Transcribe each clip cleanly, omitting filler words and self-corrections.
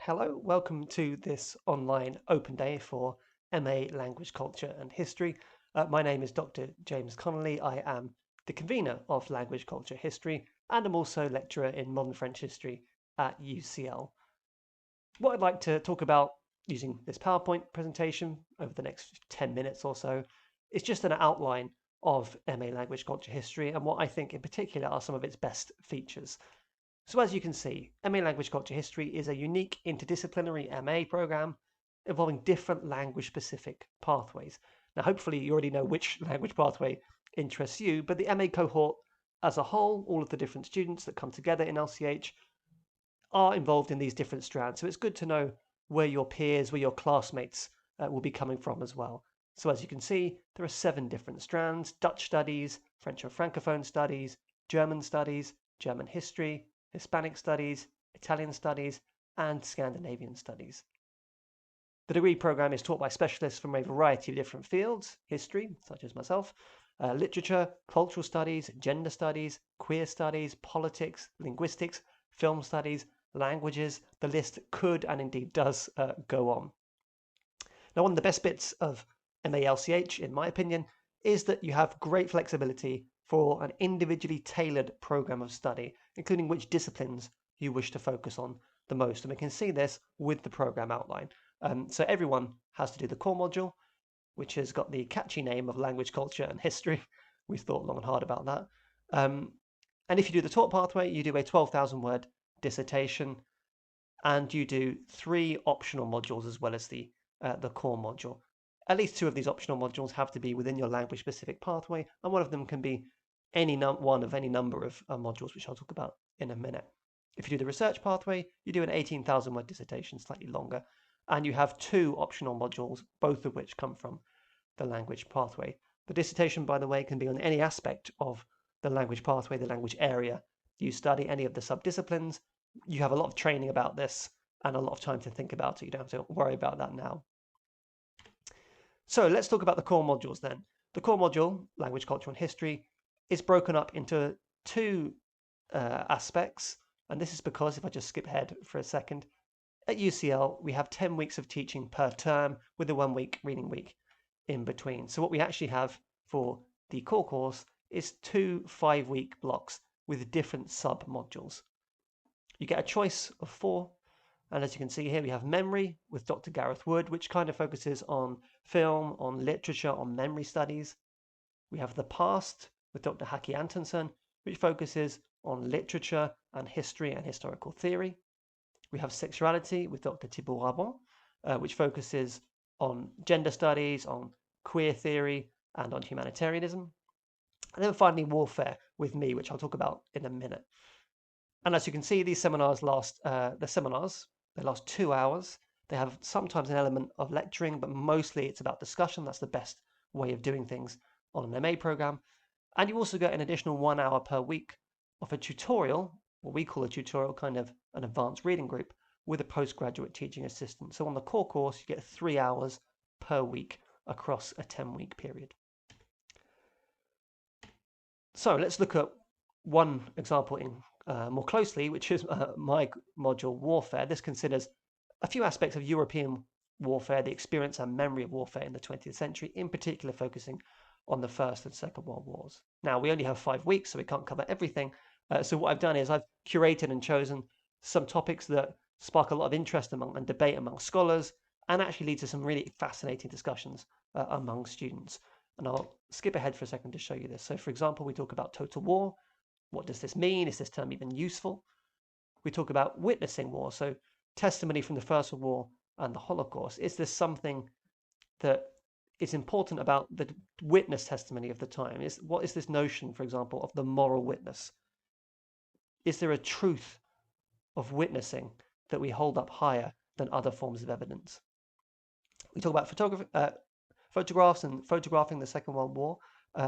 Hello, welcome to this online open day for MA Language, Culture and History. My name is Dr. James Connolly. I am the convener of Language, Culture, History, and I'm also lecturer in Modern French History at UCL. What I'd like to talk about using this PowerPoint presentation over the next 10 minutes or so is just an outline of MA Language, Culture, History and what I think in particular are some of its best features. So as you can see, MA Language Culture History is a unique interdisciplinary MA program involving different language-specific pathways. Now, hopefully you already know which language pathway interests you, but the MA cohort as a whole, all of the different students that come together in LCH are involved in these different strands. So it's good to know where your peers, where your classmates will be coming from as well. So as you can see, there are 7 different strands: Dutch studies, French and Francophone studies, German studies, German history, Hispanic studies, Italian studies, and Scandinavian studies. The degree program is taught by specialists from a variety of different fields: history, such as myself, literature, cultural studies, gender studies, queer studies, politics, linguistics, film studies, languages. The list could and indeed does go on. Now, one of the best bits of MALCH, in my opinion, is that you have great flexibility for an individually tailored program of study, including which disciplines you wish to focus on the most. And we can see this with the program outline. So everyone has to do the core module, which has got the catchy name of Language, Culture and History. We thought long and hard about that. And if you do the taught pathway, you do a 12,000 word dissertation, and you do 3 optional modules as well as the core module. At least 2 of these optional modules have to be within your language specific pathway, and one of them can be one of any number of modules, which I'll talk about in a minute. If you do the research pathway, you do an 18,000 word dissertation, slightly longer, and you have 2 optional modules, both of which come from the language pathway. The dissertation, by the way, can be on any aspect of the language pathway, the language area you study, any of the subdisciplines. You have a lot of training about this and a lot of time to think about it. You don't have to worry about that now. So let's talk about the core modules then. The core module, Language, Culture and History, is broken up into 2 aspects. And this is because, if I just skip ahead for a second, at UCL, we have 10 weeks of teaching per term with a 1-week reading week in between. So what we actually have for the core course is 2 5-week blocks with different sub-modules. You get a choice of 4, and as you can see here, we have memory with Dr. Gareth Wood, which kind of focuses on film, on literature, on memory studies. We have the past with Dr. Haki Antonsen, which focuses on literature and history and historical theory. We have sexuality with Dr. Thibault Rabon, which focuses on gender studies, on queer theory, and on humanitarianism. And then finally, warfare with me, which I'll talk about in a minute. And as you can see, these seminars they last 2 hours. They have sometimes an element of lecturing, but mostly it's about discussion. That's the best way of doing things on an MA program. And you also get an additional 1 hour per week of a tutorial, what we call a tutorial, kind of an advanced reading group, with a postgraduate teaching assistant. So on the core course, you get 3 hours per week across a 10-week period. So let's look at one example in more closely, which is my module, Warfare. This considers a few aspects of European warfare, the experience and memory of warfare in the 20th century, in particular focusing on the First and Second World Wars. Now, we only have 5 weeks, so we can't cover everything. So what I've done is I've curated and chosen some topics that spark a lot of interest and debate among scholars, and actually lead to some really fascinating discussions among students. And I'll skip ahead for a second to show you this. So, for example, we talk about total war. What does this mean? Is this term even useful? We talk about witnessing war, so testimony from the First World War and the Holocaust. Is this something that is important about the witness testimony of the time? What is this notion, for example, of the moral witness? Is there a truth of witnessing that we hold up higher than other forms of evidence? We talk about photographs and photographing the Second World War.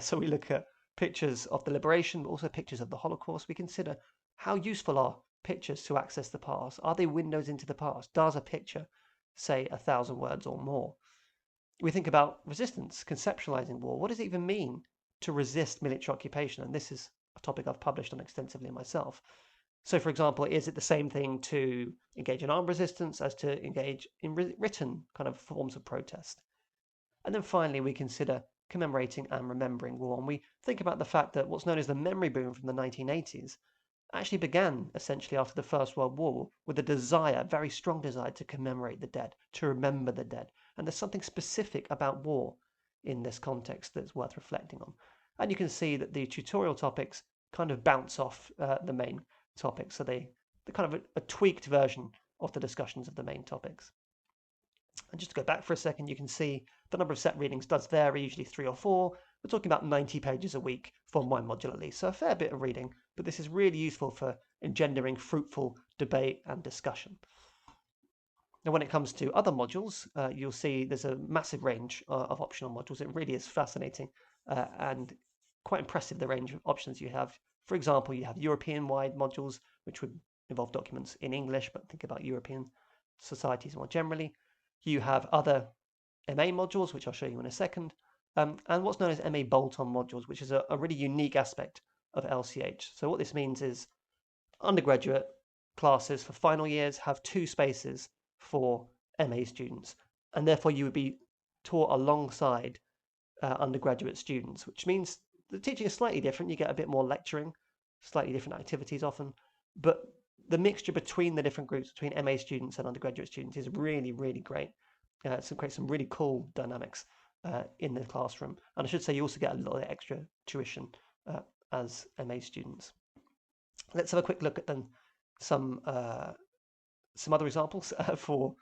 So we look at pictures of the liberation, but also pictures of the Holocaust. We consider how useful are pictures to access the past. Are they windows into the past? Does a picture say 1,000 words or more? We think about resistance, conceptualizing war. What does it even mean to resist military occupation? And this is a topic I've published on extensively myself. So, for example, is it the same thing to engage in armed resistance as to engage in written kind of forms of protest? And then finally, we consider commemorating and remembering war. And we think about the fact that what's known as the memory boom from the 1980s actually began essentially after the First World War with a desire, very strong desire, to commemorate the dead, to remember the dead. And there's something specific about war in this context that's worth reflecting on. And you can see that the tutorial topics kind of bounce off the main topics. So they're kind of a tweaked version of the discussions of the main topics. And just to go back for a second, you can see the number of set readings does vary, usually 3 or 4. We're talking about 90 pages a week for my module at least, so a fair bit of reading, but this is really useful for engendering fruitful debate and discussion. Now, when it comes to other modules, you'll see there's a massive range of optional modules. It really is fascinating and quite impressive, the range of options you have. For example, you have European-wide modules, which would involve documents in English, but think about European societies more generally. You have other MA modules, which I'll show you in a second, and what's known as MA bolt-on modules, which is a really unique aspect of LCH. So what this means is undergraduate classes for final years have 2 spaces for MA students, and therefore you would be taught alongside undergraduate students, which means the teaching is slightly different. You get a bit more lecturing, slightly different activities often, but the mixture between the different groups, between MA students and undergraduate students, is really, really great. It creates some really cool dynamics in the classroom. And I should say you also get a little extra tuition as MA students. Let's have a quick look at then some other examples for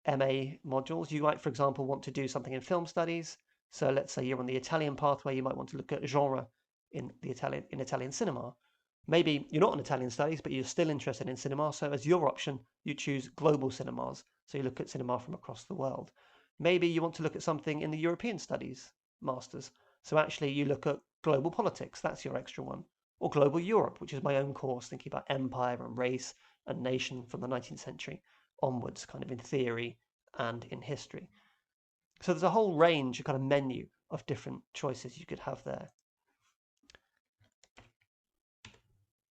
MA modules. You might, for example, want to do something in film studies. So let's say you're on the Italian pathway, you might want to look at genre in Italian cinema. Maybe you're not on Italian studies, but you're still interested in cinema. So as your option, you choose global cinemas. So you look at cinema from across the world. Maybe you want to look at something in the European studies masters. So actually you look at global politics. That's your extra one. Or global Europe, which is my own course, thinking about empire and race and nation from the 19th century onwards, kind of in theory and in history. So there's a whole range, a kind of menu of different choices you could have there.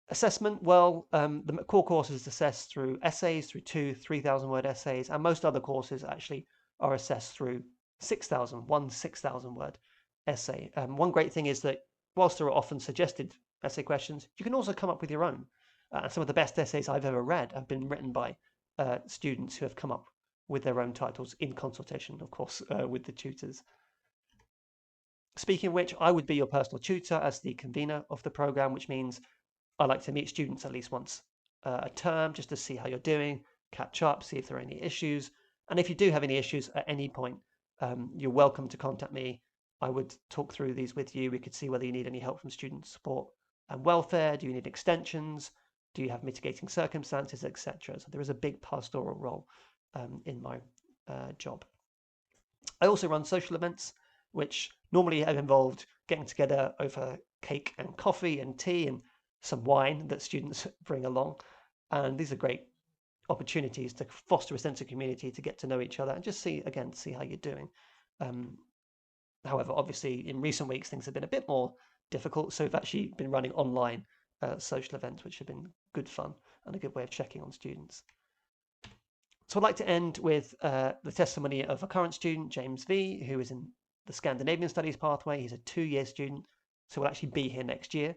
Assessment, well, the core course is assessed through essays, through 3,000 word essays, and most other courses actually are assessed through 6,000 word essay. One great thing is that whilst there are often suggested essay questions, you can also come up with your own. Some of the best essays I've ever read have been written by students who have come up with their own titles in consultation, of course, with the tutors. Speaking of which, I would be your personal tutor as the convener of the program, which means I like to meet students at least once a term just to see how you're doing, catch up, see if there are any issues. And if you do have any issues at any point, you're welcome to contact me. I would talk through these with you. We could see whether you need any help from student support and welfare. Do you need extensions? Do you have mitigating circumstances, etc.? So there is a big pastoral role in my job. I also run social events, which normally have involved getting together over cake and coffee and tea and some wine that students bring along. And these are great opportunities to foster a sense of community, to get to know each other and just see how you're doing. However, obviously in recent weeks, things have been a bit more difficult. So we've actually been running online social events, which have been good fun and a good way of checking on students. So I'd like to end with the testimony of a current student, James V, who is in the Scandinavian Studies pathway. He's a 2-year student, so will actually be here next year.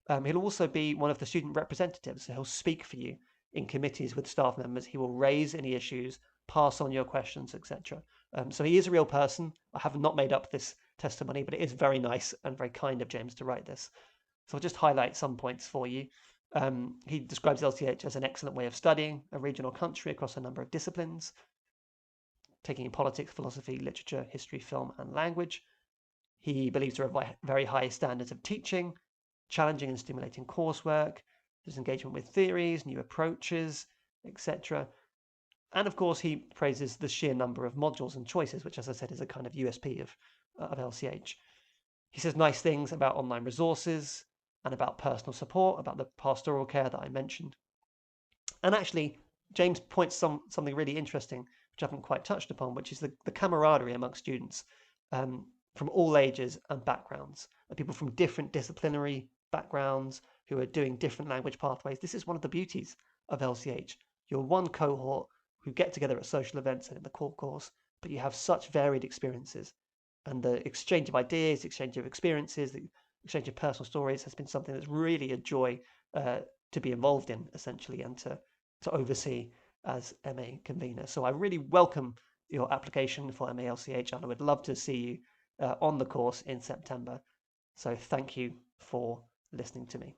He'll also be one of the student representatives, so he'll speak for you in committees with staff members. He will raise any issues, pass on your questions, etc. So he is a real person. I have not made up this testimony, but it is very nice and very kind of James to write this. So I'll just highlight some points for you. He describes LCH as an excellent way of studying a regional country across a number of disciplines, taking in politics, philosophy, literature, history, film, and language. He believes there are very high standards of teaching, challenging and stimulating coursework, there's engagement with theories, new approaches, etc. And of course, he praises the sheer number of modules and choices, which, as I said, is a kind of USP of LCH. He says nice things about online resources and about personal support, about the pastoral care that I mentioned. And actually, James points something really interesting, which I haven't quite touched upon, which is the camaraderie amongst students from all ages and backgrounds, people from different disciplinary backgrounds, who are doing different language pathways. This is one of the beauties of LCH. You're one cohort who get together at social events and in the core course, but you have such varied experiences. And the exchange of ideas, exchange of experiences, the exchange of personal stories has been something that's really a joy to be involved in, essentially, and to oversee as MA convener. So I really welcome your application for MA-LCH, and I would love to see you on the course in September. So thank you for listening to me.